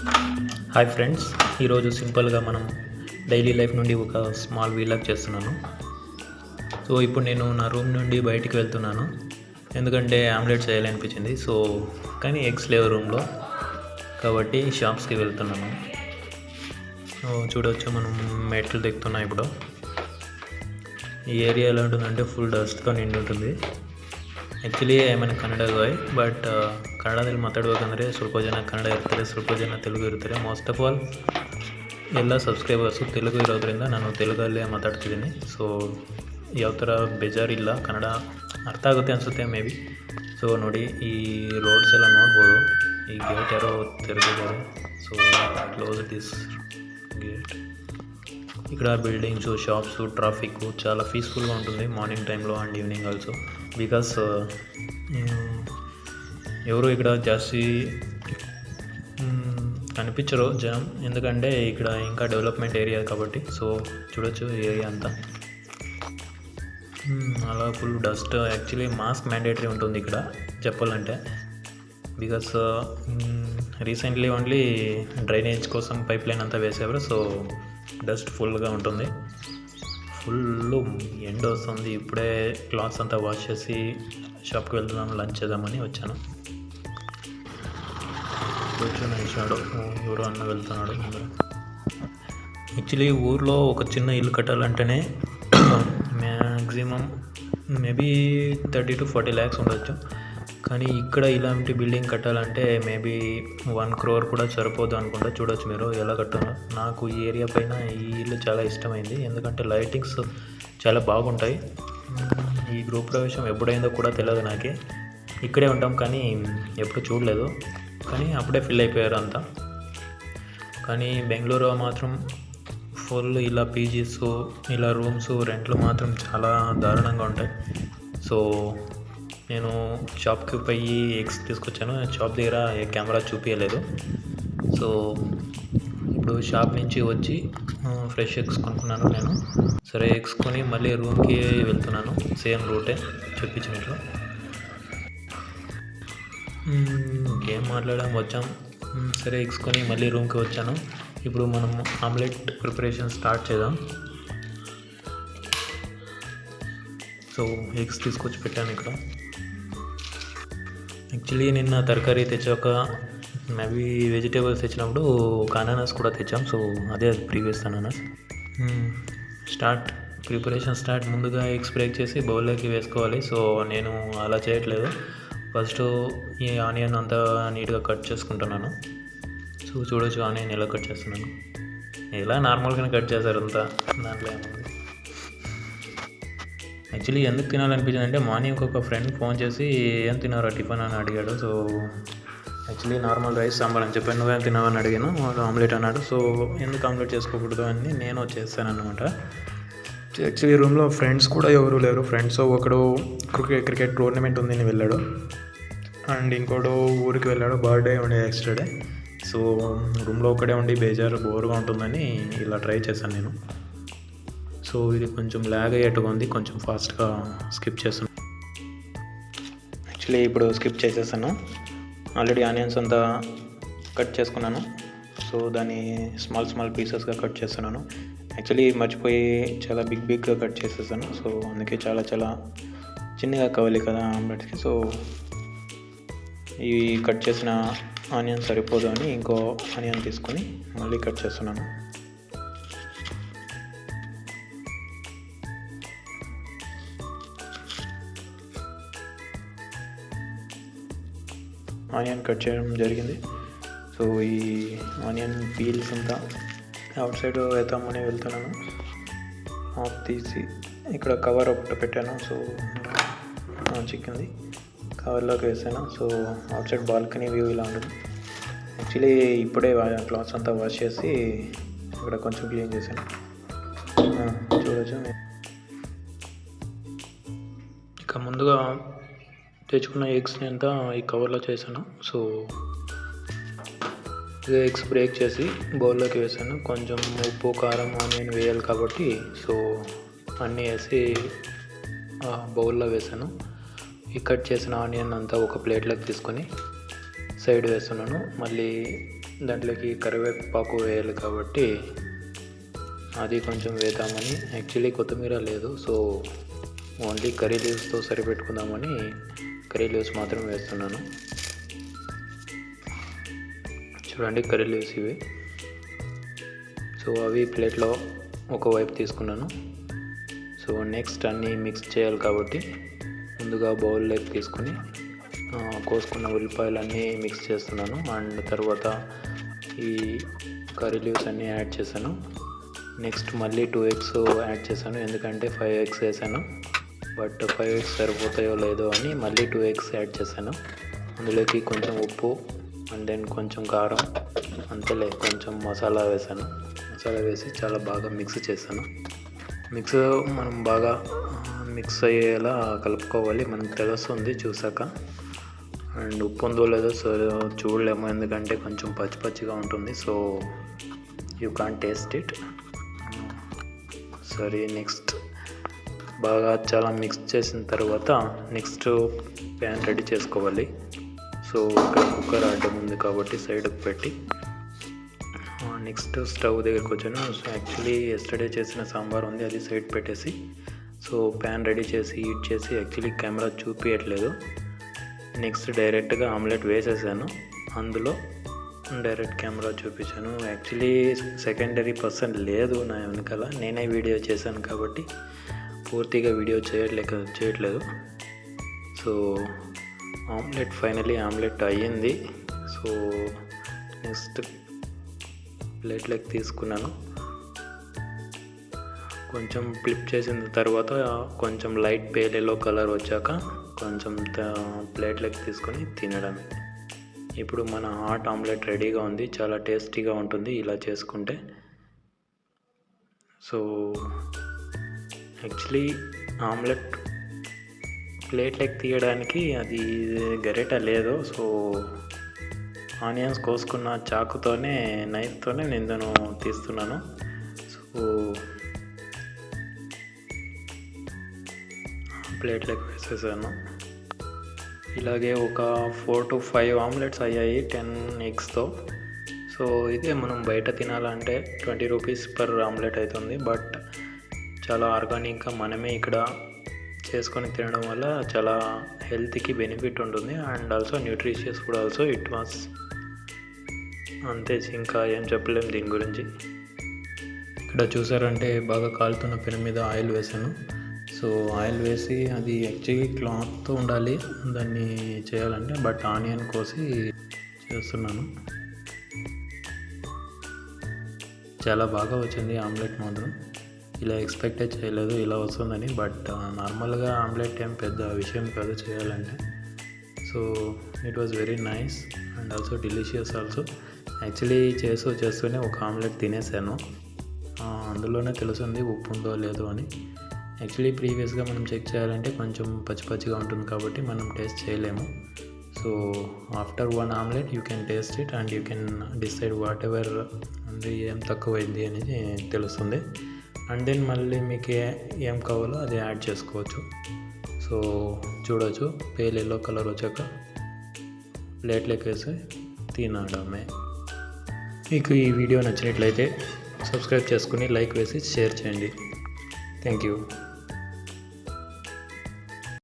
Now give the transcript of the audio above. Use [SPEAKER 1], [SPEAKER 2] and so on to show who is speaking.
[SPEAKER 1] Hi friends, ఈరోజు సింపుల్గా మనం డైలీ లైఫ్ నుండి ఒక స్మాల్ వీలాగ్ చేస్తున్నాను. సో ఇప్పుడు నేను నా రూమ్ నుండి బయటికి వెళ్తున్నాను, ఎందుకంటే ఆమ్లెట్ చేయాలనిపించింది. కానీ ఎగ్స్ లేవు రూమ్లో, కాబట్టి షాప్స్కి వెళ్తున్నాను. చూడవచ్చు, మనం మెట్లు దిగుతున్నాం. ఇప్పుడు ఈ ఏరియా ఎలా ఉంటుందంటే ಫುಲ್ ಡಸ್ಟ್తో ನಿಂಡು ఉంటుంది. Actually I am Kannada guy, but ಕನ್ನಡದಲ್ಲಿ ಮಾತಾಡಬೇಕಂದ್ರೆ ಸ್ವಲ್ಪ ಜನ ಕನ್ನಡ ಇರ್ತಾರೆ, ಸ್ವಲ್ಪ ಜನ ತೆಲುಗು ಇರ್ತಾರೆ. ಮೋಸ್ಟ್ ಆಫ್ ಆಲ್ ಎಲ್ಲ ಸಬ್ಸ್ಕ್ರೈಬರ್ಸು ತೆಲುಗು ಇರೋದ್ರಿಂದ ನಾನು ತೆಲುಗಲ್ಲೇ ಮಾತಾಡ್ತಿದ್ದೀನಿ. ಸೊ ಯಾವ ಥರ ಬೇಜಾರಿಲ್ಲ, ಕನ್ನಡ ಅರ್ಥ ಆಗುತ್ತೆ ಅನಿಸುತ್ತೆ ಮೇ ಬಿ. ಸೊ ನೋಡಿ, ಈ ರೋಡ್ಸ್ ಎಲ್ಲ ನೋಡ್ಬೋದು. ಈ ಗೇಟ್ ಯಾರೋ ತೆರೆದಿದ್ದಾರೆ, ಸೊ ಕ್ಲೋಸ್ ದಿಸ್ గేట్. ఇక్కడ బిల్డింగ్స్, షాప్స్, ట్రాఫిక్ చాలా పీస్ఫుల్గా ఉంటుంది మార్నింగ్ టైంలో అండ్ ఈవినింగ్ ఆల్సో. బికాస్ ఎవరు ఇక్కడ జాస్తి కనిపించరు జనం, ఎందుకంటే ఇక్కడ ఇంకా డెవలప్మెంట్ ఏరియా కాబట్టి. సో చూడొచ్చు ఏరియా అంతా అలా full dust. Actually mask mandatory ఉంటుంది ఇక్కడ చెప్పాలంటే, బికాస్ రీసెంట్లీ ఓన్లీ డ్రైనేజ్ కోసం పైప్ లైన్ అంతా వేసేవారు. సో డస్ట్ ఫుల్గా ఉంటుంది, ఫుల్ ఎండ వస్తుంది. ఇప్పుడే క్లాత్స్ అంతా వాష్ చేసి షాప్కి వెళ్తున్నాను, లంచ్ చేద్దామని వచ్చాను. కూర్చొని ఇచ్చాడు, ఎవరో అన్న వెళ్తున్నాడు. యాక్చువల్లీ ఊర్లో ఒక చిన్న ఇల్లు కట్టాలంటేనే మ్యాక్సిమం మేబీ 30 to 40 lakhs ఉండొచ్చు. కానీ ఇక్కడ ఇలాంటి బిల్డింగ్ కట్టాలంటే మేబీ 1 crore కూడా సరిపోదు అనుకుంటా. చూడొచ్చు మీరు ఎలా కట్టాలో. నాకు ఈ ఏరియా పైన ఈ ఇల్లు చాలా ఇష్టమైంది, ఎందుకంటే లైటింగ్స్ చాలా బాగుంటాయి. ఈ గృహ ప్రవేశం ఎప్పుడైందో కూడా తెలియదు నాకే. ఇక్కడే ఉంటాం కానీ ఎప్పుడు చూడలేదు, కానీ అప్పుడే ఫిల్ అయిపోయారు అంతా. కానీ బెంగళూరు మాత్రం ఫుల్ ఇలా పీజీస్, ఇలా రూమ్స్ రెంట్లు మాత్రం చాలా దారుణంగా ఉంటాయి. సో నేను షాప్కి పోయి ఎగ్స్ తీసుకొచ్చాను. షాప్ దగ్గర కెమెరా చూపించలేదు. సో ఇప్పుడు షాప్ నుంచి వచ్చి ఫ్రెష్ ఎగ్స్ కొనుక్కున్నాను నేను. సరే, ఎగ్స్ కొని మళ్ళీ రూమ్కి వెళ్తున్నాను. సేమ్ రూటే చూపించినట్లు. గేమ్ మాట్లాడడం వచ్చాం. సరే, ఎగ్స్ కొని మళ్ళీ రూమ్కి వచ్చాను. ఇప్పుడు మనం ఆమ్లెట్ ప్రిపరేషన్ స్టార్ట్ చేద్దాం. సో ఎగ్స్ తీసుకొచ్చి పెట్టాను ఇక్కడ. యాక్చువల్లీ నిన్న తరకారీ తెచ్చాక మేబీ వెజిటేబుల్స్ తెచ్చినప్పుడు ఒక అనానస్ కూడా తెచ్చాం. సో అదే ప్రీవియస్ అనానస్. Preparation start. ముందుగా ఎగ్స్ బ్రేక్ చేసి బౌల్లోకి వేసుకోవాలి. సో నేను అలా చేయట్లేదు. ఫస్ట్ ఈ ఆనియన్ అంతా నీట్గా కట్ చేసుకుంటున్నాను. సో చూడొచ్చు ఆనియన్ ఎలా కట్ చేస్తున్నాను. ఎలా నార్మల్గానే కట్ చేశారు అంతా, దాంట్లో ఏముంది. యాక్చువల్లీ ఎందుకు తినాలనిపించింది అంటే, మార్నింగ్ ఒక ఫ్రెండ్ ఫోన్ చేసి ఏం తిన్నారా టిఫిన్ అని అడిగాడు. So actually normal rice sambar అని చెప్పాను. నువ్వేం తిన్నావని అడిగాను, ఆమ్లెట్ అన్నాడు. సో ఎందుకు ఆమ్లెట్ చేసుకోకూడదు అని నేను చేస్తాను అనమాట. యాక్చువల్లీ రూమ్లో ఫ్రెండ్స్ కూడా ఎవరు లేరు. ఫ్రెండ్స్ ఒకడు క్రికెట్ టోర్నమెంట్ ఉందని వెళ్ళాడు, అండ్ ఇంకోడు ఊరికి వెళ్ళాడు, బర్త్డే ఉండే ఎక్స్ట్రా. సో రూమ్లో ఒకడే ఉండి బోర్గా ఉంటుందని ఇలా ట్రై చేశాను నేను. సో ఇది కొంచెం ల్యాగ్ అయ్యేట్టుగా ఉంది, కొంచెం ఫాస్ట్గా స్కిప్ చేస్తాను. యాక్చువల్లీ ఇప్పుడు స్కిప్ చేసేసాను. ఆల్రెడీ ఆనియన్స్ అంతా కట్ చేసుకున్నాను. సో దాన్ని స్మాల్ పీసెస్గా కట్ చేస్తున్నాను. యాక్చువల్లీ మర్చిపోయి చాలా బిగ్గా కట్ చేసేసాను. సో అందుకే చాలా చిన్నగా కావాలి కదా ఆమ్లెట్కి. సో ఇవి కట్ చేసిన ఆనియన్ సరిపోదు అని ఇంకో ఆనియన్ తీసుకొని మళ్ళీ కట్ చేస్తున్నాను. ఆనియన్ కట్ చేయడం జరిగింది. సో ఈ ఆనియన్ పీల్స్ అంతా అవుట్ సైడ్ వేద్దామని వెళ్తున్నాను. ఆఫ్ తీసి ఇక్కడ కవర్ ఒకటి పెట్టాను. సో చికెన్ది కవర్లోకి వేసాను. So out side balcony view ఇలా ఉంటుంది. యాక్చువల్లీ ఇప్పుడే క్లాత్స్ అంతా వాష్ చేసి ఇక్కడ కొంచెం క్లీన్ చేశాను. చూడవచ్చు. ఇక ముందుగా తెచ్చుకున్న ఎగ్స్ని అంతా ఈ కవర్లో చేశాను. సో ఎగ్స్ బ్రేక్ చేసి బౌల్లోకి వేసాను. కొంచెం ఉప్పు, కారం, ఆనియన్ వేయాలి కాబట్టి సో అన్నీ వేసి బౌల్లో వేసాను. ఈ కట్ చేసిన ఆనియన్ అంతా ఒక ప్లేట్లోకి తీసుకొని సైడ్ వేస్తున్నాను. మళ్ళీ దాంట్లోకి కరివేపాకు వేయాలి కాబట్టి అది కొంచెం వేద్దామని. యాక్చువల్లీ కొత్తిమీర లేదు, సో ఓన్లీ కర్రీ లీవ్స్తో సరిపెట్టుకుందామని కర్రీ లీవ్స్ మాత్రం వేస్తున్నాను. చూడండి కర్రీ లీవ్స్ ఇవి. సో అవి ప్లేట్లో ఒకవైపు తీసుకున్నాను. సో నెక్స్ట్ అన్నీ మిక్స్ చేయాలి కాబట్టి ముందుగా బౌల్లోకి తీసుకుని కోసుకున్న ఉల్లిపాయలన్నీ మిక్స్ చేస్తున్నాను. అండ్ తర్వాత ఈ కర్రీ లీవ్స్ అన్నీ యాడ్ చేశాను. నెక్స్ట్ మళ్ళీ 2 eggs యాడ్ చేశాను, ఎందుకంటే 5 eggs వేసాను. బట్ 5 eggs సరిపోతాయో లేదో అని మళ్ళీ 2 eggs యాడ్ చేశాను. అందులోకి కొంచెం ఉప్పు అండ్ దెన్ కొంచెం కారం, అంతేలే కొంచెం మసాలా వేసాను. మసాలా వేసి చాలా బాగా మిక్స్ చేశాను. మనం బాగా మిక్స్ అయ్యేలా కలుపుకోవాలి, మనకు తెలుస్తుంది చూసాక. అండ్ ఉప్పు ఉందో లేదో చూడలేము, ఎందుకంటే కొంచెం పచ్చి పచ్చిగా ఉంటుంది. So you can't taste it. సరే, నెక్స్ట్ బాగా చాలా మిక్స్ చేసిన తర్వాత నెక్స్ట్ ప్యాన్ రెడీ చేసుకోవాలి. సో ఇక్కడ కుక్కర్ అడ్డం ఉంది కాబట్టి సైడ్కి పెట్టి నెక్స్ట్ స్టవ్ దగ్గరికి వచ్చాను. సో యాక్చువల్లీ ఎస్టర్డే చేసిన సాంబార్ ఉంది, అది సైడ్ పెట్టేసి సో ప్యాన్ రెడీ చేసి హీట్ చేసి యాక్చువల్లీ కెమెరా చూపించట్లేదు. నెక్స్ట్ డైరెక్ట్గా ఆమ్లెట్ వేసేసాను, అందులో డైరెక్ట్ కెమెరా చూపించాను. యాక్చువల్లీ సెకండరీ పర్సన్ లేదు నా వెనకాల, నేనే వీడియో చేశాను కాబట్టి పూర్తిగా వీడియో చేయట్లేదు. సో ఫైనలీ ఆమ్లెట్ అయ్యింది. సో నెక్స్ట్ ప్లేట్లోకి తీసుకున్నాను. కొంచెం ఫ్లిప్ చేసిన తర్వాత కొంచెం లైట్ పేల్ ఎల్లో కలర్ వచ్చాక కొంచెం ప్లేట్లోకి తీసుకొని తినడమే. ఇప్పుడు మన హాట్ ఆమ్లెట్ రెడీగా ఉంది, చాలా టేస్టీగా ఉంటుంది ఇలా చేసుకుంటే. సో యాక్చువల్లీ ఆమ్లెట్ ప్లేట్లోకి తీయడానికి అది గరిట లేదు. సో ఆనియన్స్ కోసుకున్న చాకుతోనే నైఫ్తోనే నేను తీస్తున్నాను. సో ప్లేట్లోకి వేసేసాను. ఇలాగే ఒక 4 to 5 ఆమ్లెట్స్ అయ్యాయి 10 eggsతో. సో ఇదే మనం బయట తినాలంటే 20 rupees పర్ ఆమ్లెట్ అవుతుంది. బట్ చాలా ఆర్గానిక్గా మనమే ఇక్కడ చేసుకొని తినడం వల్ల చాలా హెల్త్కి బెనిఫిట్ ఉంటుంది. And also nutritious food also it was. అంతే, ఇంకా ఏం చెప్పలేము దీని గురించి. ఇక్కడ చూసారంటే బాగా కాలుతున్న పెనం మీద ఆయిల్ వేసాను. సో ఆయిల్ వేసి అది యాక్చువల్లీ క్లాత్తో ఉండాలి దాన్ని చేయాలంటే, బట్ ఆనియన్ కోసి చేస్తున్నాను. చాలా బాగా వచ్చింది ఆమ్లెట్ మాత్రం, ఇలా ఎక్స్పెక్టే చేయలేదు ఇలా వస్తుందని. బట్ నార్మల్గా ఆమ్లెట్ ఏం పెద్ద విషయం కాదు చేయాలంటే. So it was very nice and also delicious also. Actually చేస్తూనే ఒక ఆమ్లెట్ తినేసాను, అందులోనే తెలుస్తుంది ఉప్పు ఉందో లేదో అని. యాక్చువల్లీ ప్రీవియస్గా మనం చెక్ చేయాలంటే కొంచెం పచ్చిగా ఉంటుంది కాబట్టి మనం టేస్ట్ చేయలేము. So after 1 omelette you can taste it and you can decide what ever అంటే ఏం తక్కువైంది అనేది తెలుస్తుంది. అండ్ దెన్ మళ్ళీ మీకు ఏం కావాలో అది యాడ్ చేసుకోవచ్చు. సో చూడవచ్చు పేల్ ఎల్లో కలర్ వచ్చాక ప్లేట్లోకి వేసి తినడమే. మీకు ఈ వీడియో నచ్చినట్లయితే సబ్స్క్రైబ్ చేసుకుని లైక్ వేసి షేర్ చేయండి. Thank you.